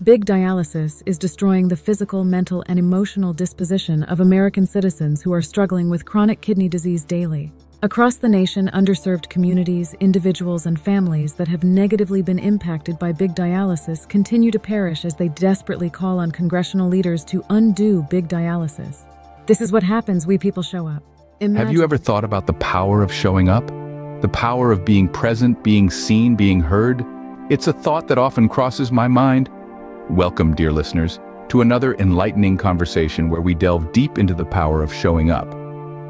Big dialysis is destroying the physical, mental, and emotional disposition of American citizens who are struggling with chronic kidney disease daily. Across the nation, underserved communities, individuals, and families that have negatively been impacted by big dialysis continue to perish as they desperately call on congressional leaders to undo big dialysis. This is what happens when people show up. Have you ever thought about the power of showing up? The power of being present, being seen, being heard? It's a thought that often crosses my mind. Welcome, dear listeners, to another enlightening conversation where we delve deep into the power of showing up.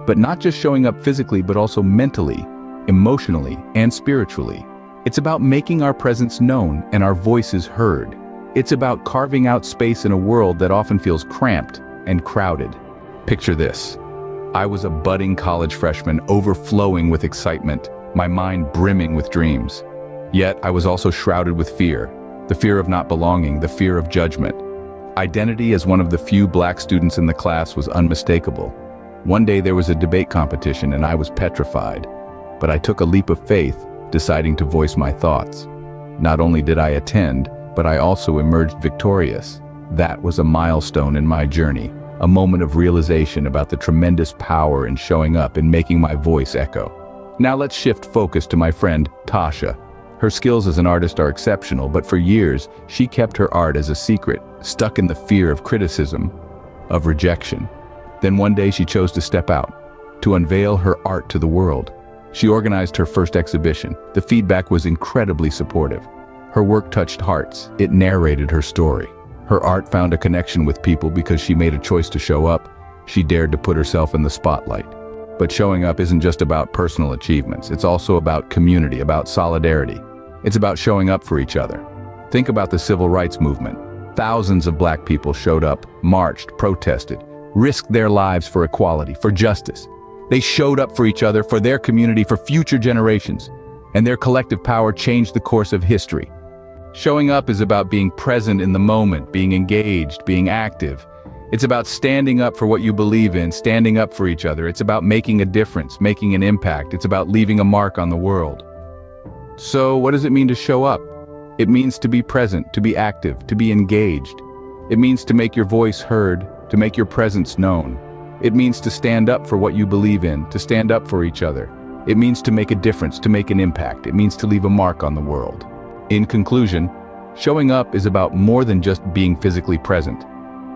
But not just showing up physically, but also mentally, emotionally, and spiritually. It's about making our presence known and our voices heard. It's about carving out space in a world that often feels cramped and crowded. Picture this. I was a budding college freshman, overflowing with excitement, my mind brimming with dreams. Yet I was also shrouded with fear. The fear of not belonging, the fear of judgment. Identity as one of the few black students in the class was unmistakable. One day there was a debate competition and I was petrified. But I took a leap of faith, deciding to voice my thoughts. Not only did I attend, but I also emerged victorious. That was a milestone in my journey, a moment of realization about the tremendous power in showing up and making my voice echo. Now let's shift focus to my friend, Tasha. Her skills as an artist are exceptional, but for years, she kept her art as a secret, stuck in the fear of criticism, of rejection. Then one day she chose to step out, to unveil her art to the world. She organized her first exhibition. The feedback was incredibly supportive. Her work touched hearts. It narrated her story. Her art found a connection with people because she made a choice to show up. She dared to put herself in the spotlight. But showing up isn't just about personal achievements. It's also about community, about solidarity. It's about showing up for each other. Think about the civil rights movement. Thousands of black people showed up, marched, protested, risked their lives for equality, for justice. They showed up for each other, for their community, for future generations. And their collective power changed the course of history. Showing up is about being present in the moment, being engaged, being active. It's about standing up for what you believe in, standing up for each other. It's about making a difference, making an impact. It's about leaving a mark on the world. So what does it mean to show up? It means to be present, to be active, to be engaged. It means to make your voice heard, to make your presence known. It means to stand up for what you believe in, to stand up for each other. It means to make a difference, to make an impact. It means to leave a mark on the world. In conclusion, showing up is about more than just being physically present.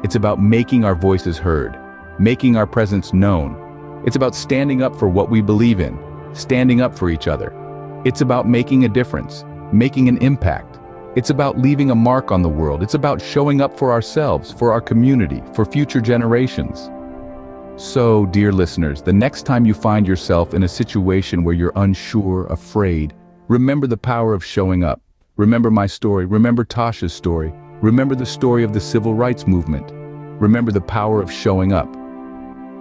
It's about making our voices heard, making our presence known. It's about standing up for what we believe in, standing up for each other. It's about making a difference, making an impact. It's about leaving a mark on the world. It's about showing up for ourselves, for our community, for future generations. So, dear listeners, the next time you find yourself in a situation where you're unsure, afraid, remember the power of showing up. Remember my story. Remember Tasha's story. Remember the story of the civil rights movement. Remember the power of showing up.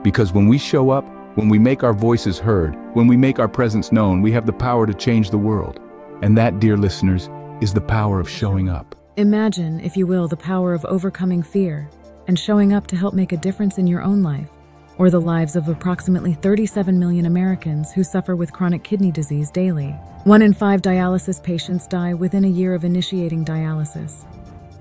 Because when we show up, when we make our voices heard, when we make our presence known, we have the power to change the world. And that, dear listeners, is the power of showing up. Imagine, if you will, the power of overcoming fear and showing up to help make a difference in your own life, or the lives of approximately 37 million Americans who suffer with chronic kidney disease daily. 1 in 5 dialysis patients die within a year of initiating dialysis.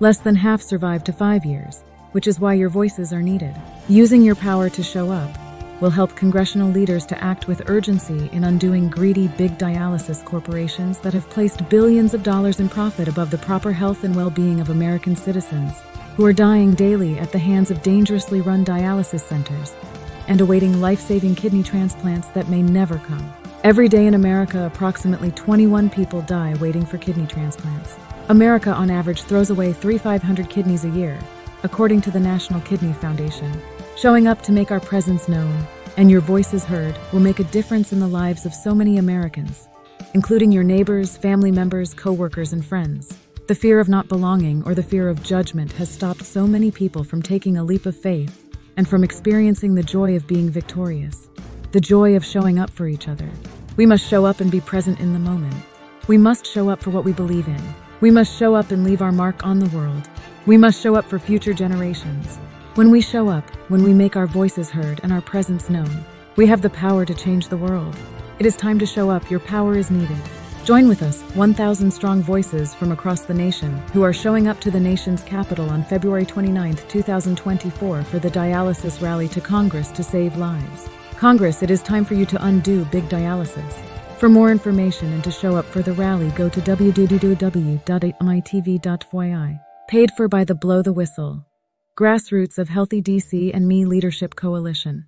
Less than half survive to 5 years, which is why your voices are needed. Using your power to show up will help congressional leaders to act with urgency in undoing greedy big dialysis corporations that have placed billions of dollars in profit above the proper health and well-being of American citizens who are dying daily at the hands of dangerously run dialysis centers and awaiting life-saving kidney transplants that may never come. Every day in America, approximately 21 people die waiting for kidney transplants. America, on average, throws away 3,500 kidneys a year, according to the National Kidney Foundation. Showing up to make our presence known and your voices heard will make a difference in the lives of so many Americans, including your neighbors, family members, co-workers, and friends. The fear of not belonging or the fear of judgment has stopped so many people from taking a leap of faith and from experiencing the joy of being victorious, the joy of showing up for each other. We must show up and be present in the moment. We must show up for what we believe in. We must show up and leave our mark on the world. We must show up for future generations. When we show up, when we make our voices heard and our presence known, we have the power to change the world. It is time to show up. Your power is needed. Join with us, 1,000 strong voices from across the nation, who are showing up to the nation's capital on February 29, 2024 for the Dialysis Rally to Congress to save lives. Congress, it is time for you to undo big dialysis. For more information and to show up for the rally, go to www.mitv.fyi. Paid for by the Blow the Whistle, Grassroots of Healthy DC and Me Leadership Coalition.